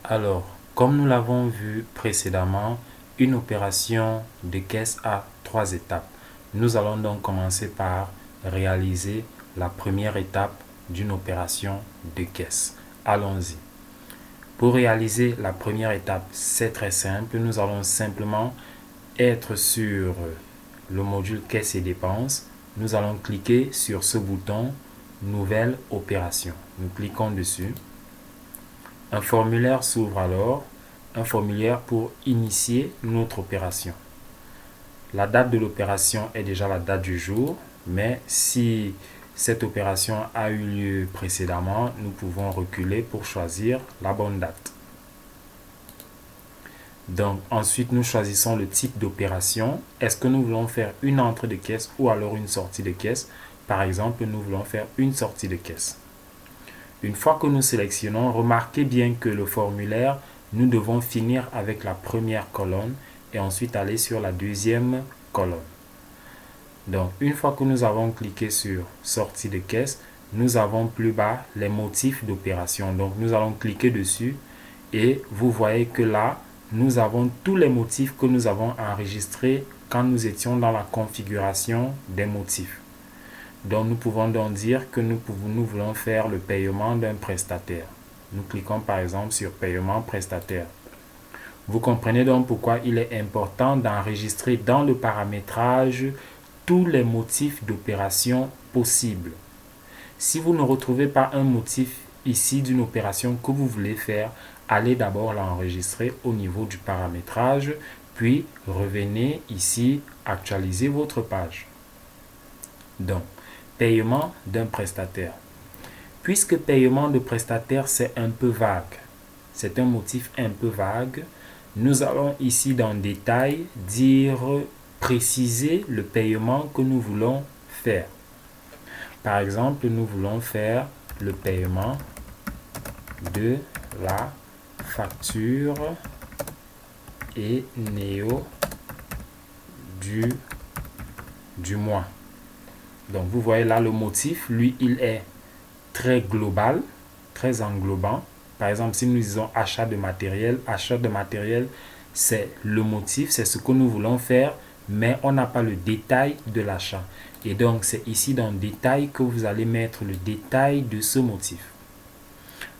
Alors, comme nous l'avons vu précédemment, une opération de caisse a trois étapes. Nous allons donc commencer par réaliser la première étape d'une opération de caisse. Allons-y. Pour réaliser la première étape, c'est très simple. Nous allons simplement être sur le module caisse et dépenses. Nous allons cliquer sur ce bouton Nouvelle opération. Nous cliquons dessus. Un formulaire s'ouvre alors, un formulaire pour initier notre opération. La date de l'opération est déjà la date du jour, mais si cette opération a eu lieu précédemment, nous pouvons reculer pour choisir la bonne date. Donc ensuite, nous choisissons le type d'opération. Est-ce que nous voulons faire une entrée de caisse ou alors une sortie de caisse? Par exemple, nous voulons faire une sortie de caisse. Une fois que nous sélectionnons, remarquez bien que le formulaire, nous devons finir avec la première colonne et ensuite aller sur la deuxième colonne. Donc, une fois que nous avons cliqué sur sortie de caisse, nous avons plus bas les motifs d'opération. Donc, nous allons cliquer dessus et vous voyez que là, nous avons tous les motifs que nous avons enregistrés quand nous étions dans la configuration des motifs. Donc, nous pouvons donc dire que nous voulons faire le paiement d'un prestataire. Nous cliquons par exemple sur paiement prestataire. Vous comprenez donc pourquoi il est important d'enregistrer dans le paramétrage tous les motifs d'opération possibles. Si vous ne retrouvez pas un motif ici d'une opération que vous voulez faire, allez d'abord l'enregistrer au niveau du paramétrage, puis revenez ici, actualiser votre page. Donc, paiement d'un prestataire. Puisque paiement de prestataire, c'est un peu vague, c'est un motif un peu vague, nous allons ici dans détail dire, préciser le paiement que nous voulons faire. Par exemple, nous voulons faire le paiement de la facture et néo du mois. Donc, vous voyez là le motif, lui, il est très global, très englobant. Par exemple, si nous disons achat de matériel, c'est le motif, c'est ce que nous voulons faire, mais on n'a pas le détail de l'achat. Et donc, c'est ici dans le détail que vous allez mettre le détail de ce motif.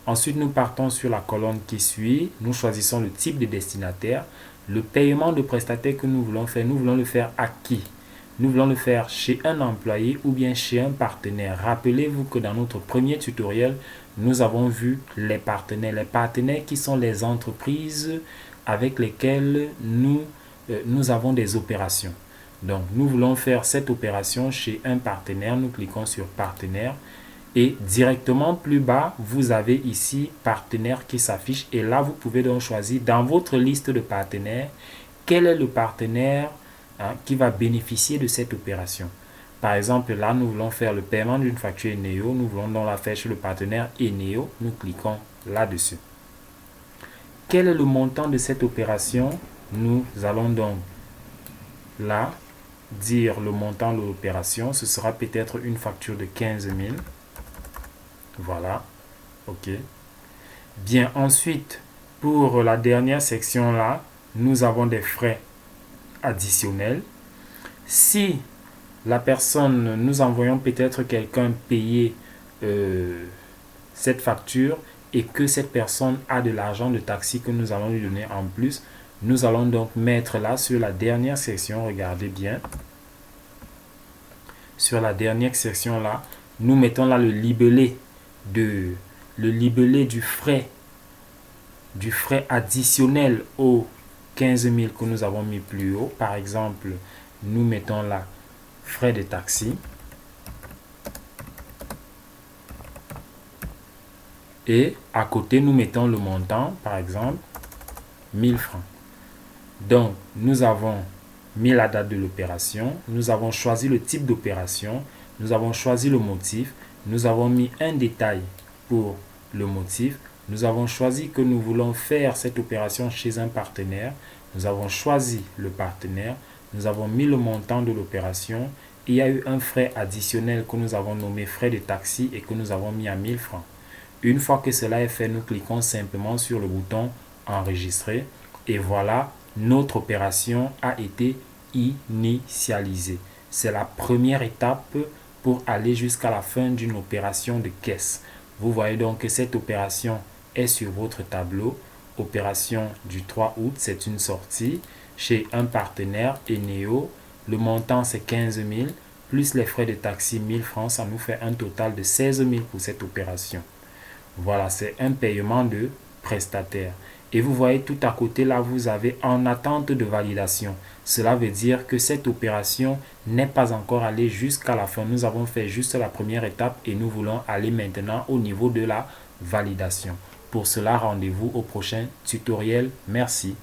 Ensuite, nous partons sur la colonne qui suit. Nous choisissons le type de destinataire. Le paiement de prestataire que nous voulons le faire à qui? Nous voulons le faire chez un employé ou bien chez un partenaire. Rappelez-vous que dans notre premier tutoriel, nous avons vu les partenaires. Les partenaires qui sont les entreprises avec lesquelles nous avons des opérations. Donc, nous voulons faire cette opération chez un partenaire. Nous cliquons sur partenaire. Et directement plus bas, vous avez ici partenaire qui s'affiche. Et là, vous pouvez donc choisir dans votre liste de partenaires quel est le partenaire qui va bénéficier de cette opération. Par exemple, là, nous voulons faire le paiement d'une facture Eneo. Nous voulons donc la faire chez le partenaire Eneo. Nous cliquons là-dessus. Quel est le montant de cette opération? Nous allons donc là dire le montant de l'opération. Ce sera peut-être une facture de 15 000. Voilà. OK. Bien, ensuite, pour la dernière section là, nous avons des frais additionnels. Si la personne, nous envoyons peut-être quelqu'un payer cette facture et que cette personne a de l'argent de taxi que nous allons lui donner en plus, nous allons donc mettre là sur la dernière section, regardez bien. Sur la dernière section là, nous mettons là le libellé du frais additionnel aux 15 000 que nous avons mis plus haut. Par exemple, nous mettons là frais de taxi. Et à côté, nous mettons le montant, par exemple, 1000 francs. Donc, nous avons mis la date de l'opération, nous avons choisi le type d'opération, nous avons choisi le motif, nous avons mis un détail pour le motif, nous avons choisi que nous voulons faire cette opération chez un partenaire, nous avons choisi le partenaire, nous avons mis le montant de l'opération, et il y a eu un frais additionnel que nous avons nommé frais de taxi et que nous avons mis à 1000 francs. Une fois que cela est fait, nous cliquons simplement sur le bouton enregistrer et voilà, notre opération a été initialisée. C'est la première étape pour aller jusqu'à la fin d'une opération de caisse. Vous voyez donc que cette opération est sur votre tableau. Opération du 3 août, c'est une sortie chez un partenaire Eneo. Le montant c'est 15 000 plus les frais de taxi 1000 francs. Ça nous fait un total de 16 000 pour cette opération. Voilà, c'est un paiement de prestataire. Et vous voyez tout à côté là, vous avez en attente de validation. Cela veut dire que cette opération n'est pas encore allée jusqu'à la fin. Nous avons fait juste la première étape et nous voulons aller maintenant au niveau de la validation. Pour cela, rendez-vous au prochain tutoriel. Merci.